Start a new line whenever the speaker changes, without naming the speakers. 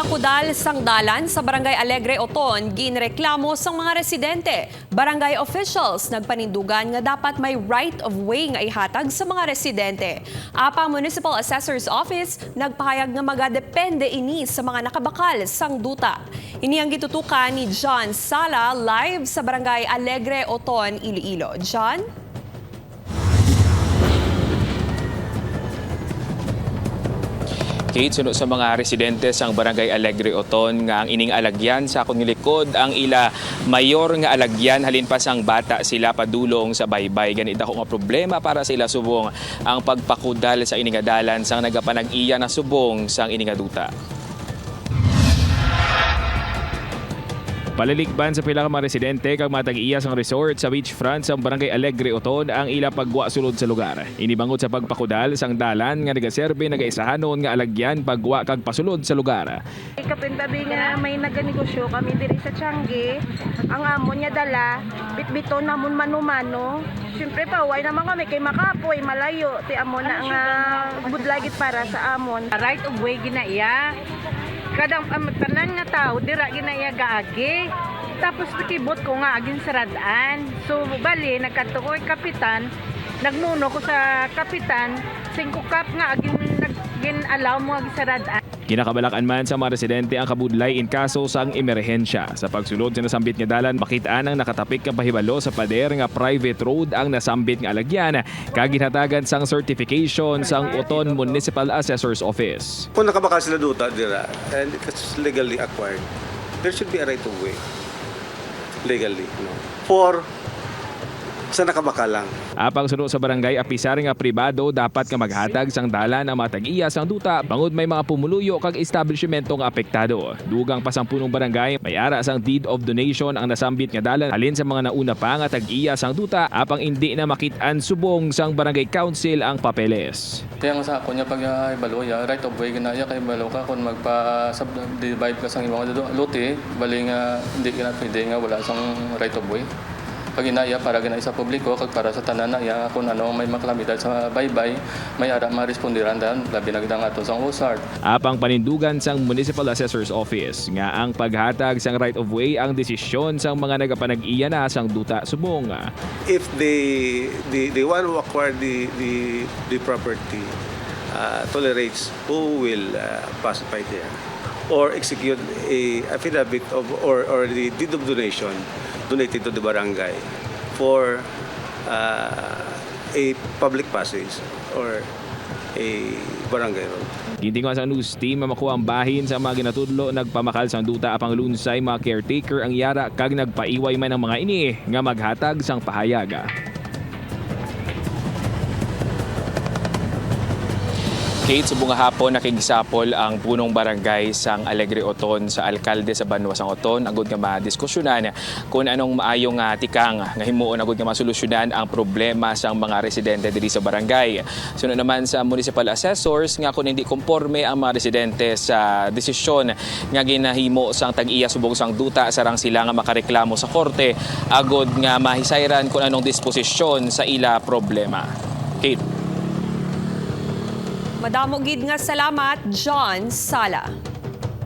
Pagpakudal sang dalan sa Barangay Alegre Oton, ginreklamo sang mga residente. Barangay officials nagpanindugan nga dapat may right of way nga ihatag sa mga residente. Apang Municipal Assessor's Office nagpahayag nga magadepende ini sa mga nakabakal sang duta. Ini ang gitutukan ni John Sala live sa Barangay Alegre Oton, Iloilo. John?
Kate, sunod sa mga residente sang Barangay Alegre Oton nga ang ining alagyan sa akong likod ang ila mayor nga alagyan halin pa sang bata sila padulong sa baybay. Ganit ako nga problema para sila subong ang pagpakudal sa ining dalan sang nagapanag-iya na subong sang ining duta. Palilikban sa pila ka mga residente kag matag-iya sang resort sa beachfront sa Barangay Alegre Oton ang ila pagwa sulod sa lugar. Inibangot sa pagpakudal sang dalan nga nagaserbe nagaisahanon nga alagyan pagwa kag pasulod sa lugar.
Kapintabi nga may naganegosyo kami diri sa Tiangge. Ang amon niya dala, bitbito namon mano-mano. Siyempre paway naman kami kay makapoy malayo ti amon na nga budlagit para sa amon.
Right of way ginaiya. Kadang tanan nga tao dira ginaiya gaagi. Tapos nakibot ko nga agin saradaan. So bali nagkanto ko kapitan, nagnuno ko sa kapitan, 5 cup nga agin allow mo agin saradaan.
Kinakabalakan man sa mga residente ang kabudlay in kaso sang emerhensya. Sa pagsulod sa nasambit nga dalan, makitaan ang nakatapik nga pahibalo sa pader nga private road ang nasambit nga alagyan. Kaginhatagan sang certification sang Oton Municipal Assessor's Office.
Kung nakabakal sila duta dira and it's legally acquired, there should be a right of way. Legally, no? For sa nakabakalang.
Apang sunod sa barangay, apisar nga pribado dapat nga maghatag sang dalan ang matag-iya sang duta bangod may mga pumuluyo kag establishmento nga apektado. Dugang pasampunong barangay, may ara sang deed of donation ang nasambit nga dalan halin sa mga nauna pa nga tag-iya sang duta apang hindi na makit-an subong sang barangay council ang papeles.
Kaya nga sa ako niya pag ibalo ya right of way ginaya kay balo ka kung magpa-subdivide ka sang imong lote, bali nga hindi ka na pwede nga wala sang right of way. Pag inaya para ginaya sa publiko kag para sa tanan ya kung ano may makalamidad sa baybay may ara marespondiran dan labi nagdang ato sang USART.
Apang panindugan sang Municipal Assessor's Office nga ang paghatag sang right of way ang desisyon sang mga nagapanag-iya na sang duta subong.
If the one who acquired the property tolerates who will pacify there or execute a affidavit of or the deed of donation donated to the barangay for a public passage or a barangay road.
Gintingan sa news team makuha ang bahin sa mga ginatudlo nagpamakal sang duta apang lunsay mga caretaker ang yara kag nagpaiway man ang mga ini nga maghatag sang pahayaga. Kate, subong nga hapon nakigisapol ang punong barangay sang Alegre Oton sa alkalde sa Banwa sang Oton agud nga madiskusyonan kung anong maayong tikang nga himuon agud nga masolusyonan ang problema sang mga residente diri sa barangay. Sunod naman sa municipal assessors nga kung hindi konporme ang mga residente sa desisyon nga ginahimo sang tag-iya subong sang duta sarang sila nga makareklamo sa korte agud nga mahisayran kung anong disposisyon sa ila problema. Kate.
Madamo gid nga salamat, John Sala.